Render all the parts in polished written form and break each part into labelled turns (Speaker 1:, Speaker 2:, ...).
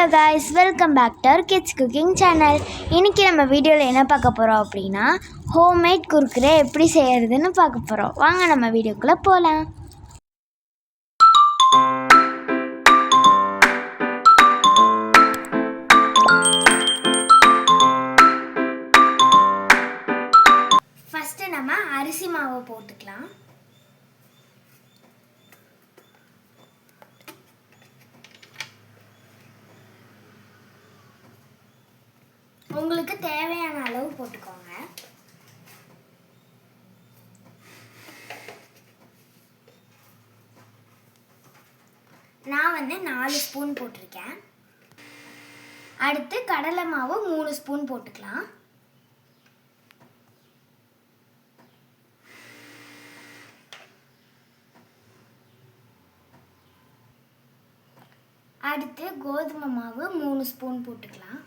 Speaker 1: Hello guys, welcome back to our kids cooking channel. இன்றைக்கி நம்ம வீடியோவில் என்ன பார்க்க போகிறோம் அப்படின்னா, ஹோம்மேட் குர்குரே எப்படி செய்கிறதுன்னு பார்க்க போகிறோம். வாங்க நம்ம வீடியோக்குள்ளே போகலாம். ஃபஸ்ட்டு நம்ம அரிசி மாவை போட்டுக்கலாம். உங்களுக்கு தேவையான அளவு போட்டுக்கோங்க. நான் 4 ஸ்பூன் போட்டிருக்கேன். அடுத்து கடலை மாவு 3 ஸ்பூன் போட்டுக்கலாம். அடுத்து கோதுமை மாவு 3 ஸ்பூன் போட்டுக்கலாம்.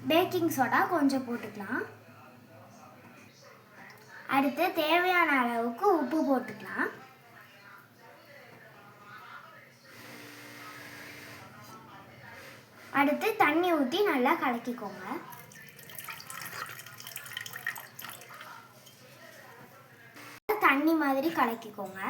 Speaker 1: பேக்கிங் சோடா கொஞ்சம் போட்டுக்கலாம். அடுத்து தேவையான அளவுக்கு உப்பு போட்டுக்கலாம். அடுத்து தண்ணி ஊற்றி நல்லா கலக்கிக்கோங்க. தண்ணி மாதிரி கலக்கிக்கோங்க.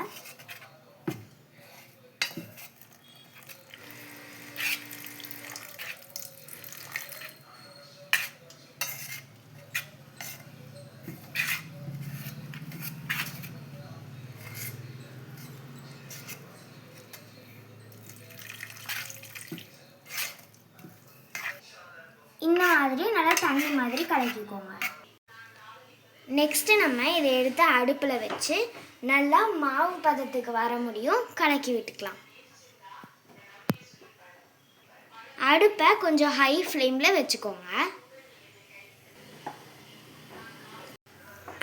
Speaker 1: இந்த மாதிரி நல்லா தண்ணி மாதிரி கலக்கிக்கோங்க. நெக்ஸ்ட்டு நம்ம இதை எடுத்து அடுப்பில் வச்சு நல்லா மாவு பதத்துக்கு வர முடியும் கலக்கி விட்டுக்கலாம். அடுப்பை கொஞ்சம் ஹை ஃப்ளேமில் வச்சுக்கோங்க.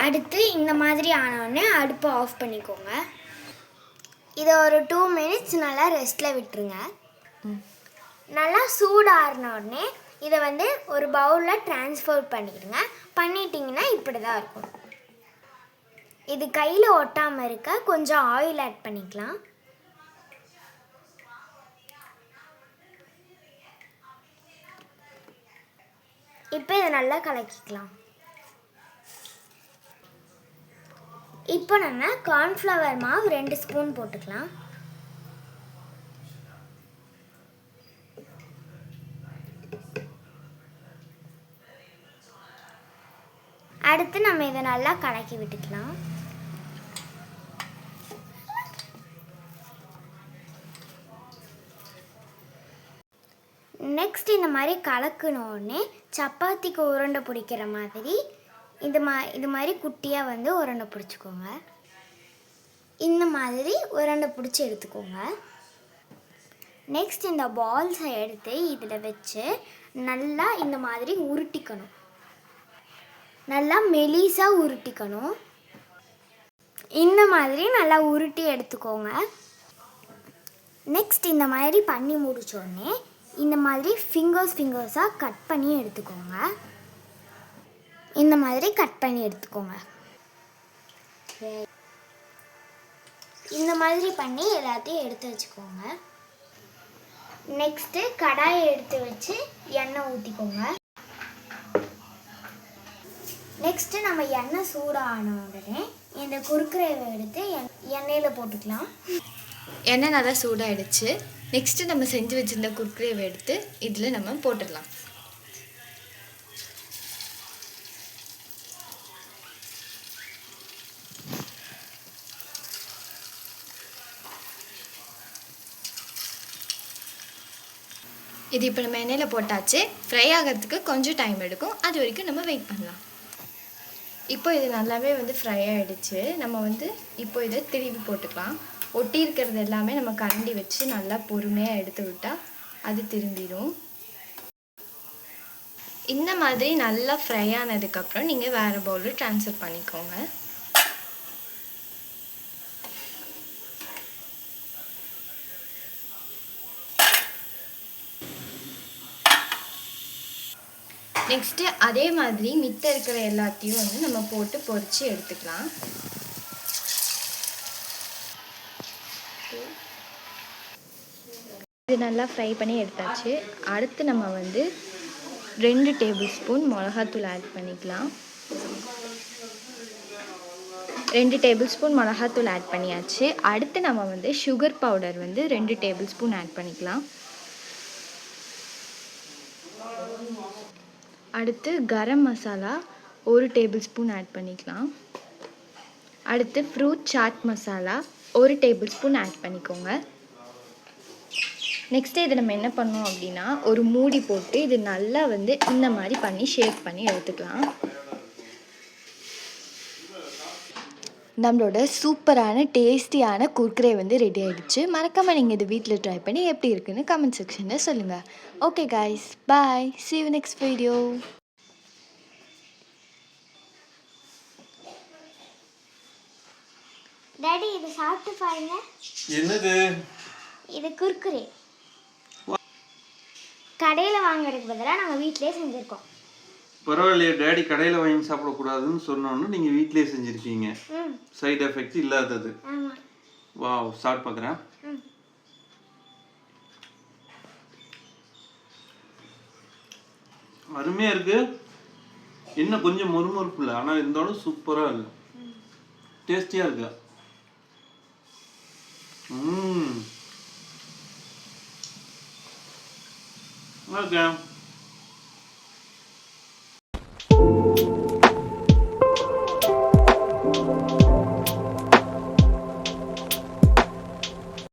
Speaker 1: அடுத்து இந்த மாதிரி ஆனோடனே அடுப்பை ஆஃப் பண்ணிக்கோங்க. இதை ஒரு 2 மினிட்ஸ் நல்லா ரெஸ்ட்டில் விட்டுருங்க. நல்லா சூடாறினோடனே இதை ஒரு பவுலில் ட்ரான்ஸ்ஃபர் பண்ணிடுங்க. பண்ணிட்டீங்கன்னா இப்படி தான் இருக்கும். இது கையில் ஒட்டாமல் இருக்க கொஞ்சம் ஆயில் ஆட் பண்ணிக்கலாம். இப்போ இதை நல்லா கலக்கிக்கலாம். இப்போ நம்ம கார்ன்ஃப்ளவர் மாவு 2 ஸ்பூன் போட்டுக்கலாம். அடுத்து நம்ம இதை நல்லா கலக்கி விட்டுக்கலாம். நெக்ஸ்ட் இந்த மாதிரி கலக்கினோடனே சப்பாத்திக்கு உருண்டை பிடிக்கிற மாதிரி இது மாதிரி குட்டியாக உருண்டை பிடிச்சிக்கோங்க. இந்த மாதிரி உருண்டை பிடிச்சி எடுத்துக்கோங்க. நெக்ஸ்ட் இந்த பால்ஸை எடுத்து இதில் வச்சு நல்லா இந்த மாதிரி உருட்டிக்கணும். நல்லா மெலிசாக உருட்டிக்கணும். இந்த மாதிரி நல்லா உருட்டி எடுத்துக்கோங்க. நெக்ஸ்ட் இந்த மாதிரி பண்ணி முடித்தோடனே இந்த மாதிரி ஃபிங்கர்ஸாக கட் பண்ணி எடுத்துக்கோங்க. இந்த மாதிரி கட் பண்ணி எடுத்துக்கோங்க. இந்த மாதிரி பண்ணி எல்லாத்தையும் எடுத்து வச்சுக்கோங்க. நெக்ஸ்ட்டு கடாயை எடுத்து வச்சு எண்ணெய் ஊற்றிக்கோங்க. நெக்ஸ்ட்டு நம்ம எண்ணெய் சூடான உடனே இந்த குர்குரேவை எடுத்து எண்ணெயில் போட்டுக்கலாம்.
Speaker 2: எண்ணெய் நல்லா சூடாகிடுச்சு. நெக்ஸ்ட்டு நம்ம செஞ்சு வச்சுருந்த குர்குரேவை எடுத்து இதில் நம்ம போட்டுடலாம். இது இப்போ நம்ம எண்ணெயில் போட்டாச்சு. ஃப்ரை ஆகிறதுக்கு கொஞ்சம் டைம் எடுக்கும். அது வரைக்கும் நம்ம வெயிட் பண்ணலாம். இப்போ இது நல்லாவே ஃப்ரை ஆகிடுச்சு. நம்ம இப்போ இதை திருப்பி போட்டுக்கலாம். ஒட்டி இருக்கிறது எல்லாமே நம்ம கரண்டி வச்சு நல்லா பொறுமையாக எடுத்து விட்டால் அது திரும்பிடும். இந்த மாதிரி நல்லா ஃப்ரை ஆனதுக்கப்புறம் நீங்கள் வேறு பவுலில் ட்ரான்ஸ்ஃபர் பண்ணிக்கோங்க. நெக்ஸ்ட்டு அதே மாதிரி மித்த இருக்கிற எல்லாத்தையும் வந்து நம்ம போட்டு பொரித்து எடுத்துக்கலாம். இது நல்லா ஃப்ரை பண்ணி எடுத்தாச்சு. அடுத்து நம்ம வந்து 2 டேபிள் ஸ்பூன் மிளகாத்தூள் ஆட் பண்ணிக்கலாம். 2 டேபிள் ஸ்பூன் மிளகாத்தூள் ஆட் பண்ணியாச்சு. அடுத்து நம்ம வந்து சுகர் பவுடர் வந்து 2 டேபிள் ஸ்பூன் ஆட் பண்ணிக்கலாம். அடுத்து garam masala 1 tablespoon add பண்ணிக்கலாம். அடுத்து fruit chaat masala 1 tablespoon add பண்ணிக்கோங்க. நெக்ஸ்ட்டு இதை நம்ம என்ன பண்ணோம் அப்படின்னா ஒரு மூடி போட்டு இது நல்லா வந்து இந்த மாதிரி பண்ணி ஷேக் பண்ணி எடுத்துக்கலாம். நம்மளோட சூப்பரான டேஸ்டியான குர்குரே வந்து ரெடி ஆகிடுச்சு. மறக்காமல் நீங்கள் இது வீட்டில் ட்ரை பண்ணி எப்படி இருக்குன்னு கமெண்ட் செக்ஷனில் சொல்லுங்கள். Okay guys, bye, see you next video.
Speaker 1: Daddy இது சாப்பிட்டு பாருங்க.
Speaker 3: என்னது
Speaker 1: இது குர்குரே. கடையில் வாங்குறதுக்கு பதிலாக நாங்கள் வீட்டிலே செஞ்சுருக்கோம்.
Speaker 3: பரவாயில்லையே, டேடி கடையில் வாங்கி சாப்பிடக்கூடாதுன்னு சொன்னோன்னு நீங்கள் வீட்டிலே செஞ்சுருக்கீங்க. சைடு எஃபெக்ட் இல்லாதது. வாவ், ஸ்டார்ட் பார்க்குறேன். அருமையாக இருக்கு. இன்னும் கொஞ்சம் மொறுமொறுப்பு இல்லை, ஆனால் இருந்தாலும் சூப்பராக இருக்கு, டேஸ்டியாக இருக்கு. ஓகே.